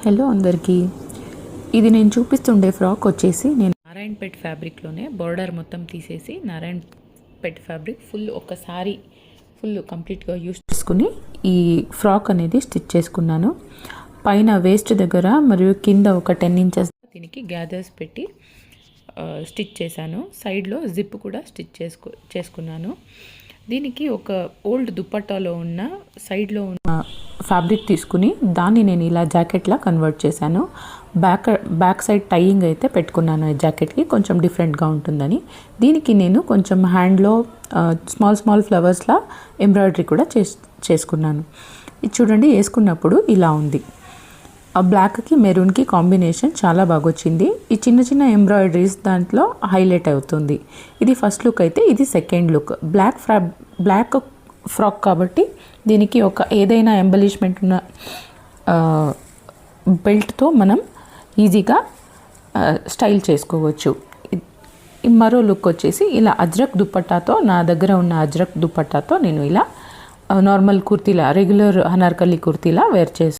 Hello అందరికీ, ఇది నేను చూపిస్తుండే ఫ్రాక్ వచ్చేసి నేను నారాయణ్ పెట్ ఫ్యాబ్రిక్లోనే బోర్డర్ మొత్తం తీసేసి నారాయణ్ పెట్ ఫ్యాబ్రిక్ ఒకసారి ఫుల్ కంప్లీట్గా యూస్ చేసుకుని ఈ ఫ్రాక్ అనేది స్టిచ్ చేసుకున్నాను. పైన వేస్ట్ దగ్గర మరియు కింద ఒక 10 ఇంచెస్ దీనికి గ్యాదర్స్ పెట్టి స్టిచ్ చేశాను. సైడ్లో జిప్ కూడా స్టిచ్ చేసుకున్నాను. దీనికి ఒక ఓల్డ్ దుపట్టాలో ఉన్న సైడ్లో ఉన్న ఫ్యాబ్రిక్ తీసుకుని దాన్ని నేను ఇలా జాకెట్లా కన్వర్ట్ చేశాను. బ్యాక్ సైడ్ టైయింగ్ అయితే పెట్టుకున్నాను. ఈ జాకెట్కి కొంచెం డిఫరెంట్గా ఉంటుందని దీనికి నేను కొంచెం హ్యాండ్లో స్మాల్ ఫ్లవర్స్లా ఎంబ్రాయిడరీ కూడా చేసుకున్నాను. ఇది చూడండి, వేసుకున్నప్పుడు ఇలా ఉంది. ఆ బ్లాక్కి మెరూన్కి కాంబినేషన్ చాలా బాగా వచ్చింది. ఈ చిన్న ఎంబ్రాయిడరీస్ దాంట్లో హైలైట్ అవుతుంది. ఇది ఫస్ట్ లుక్ అయితే, ఇది సెకండ్ లుక్. బ్లాక్ ఫ్రాక్ కాబట్టి దీనికి ఒక ఏదైనా ఎంబలిష్మెంట్ ఉన్న బెల్ట్తో మనం ఈజీగా స్టైల్ చేసుకోవచ్చు. మరో లుక్ వచ్చేసి ఇలా అజ్రక్ దుపట్టాతో, నా దగ్గర ఉన్న అజ్రక్ దుపట్టాతో నేను ఇలా నార్మల్ కుర్తీలా, రెగ్యులర్ అనార్కలి కుర్తీలా వేర్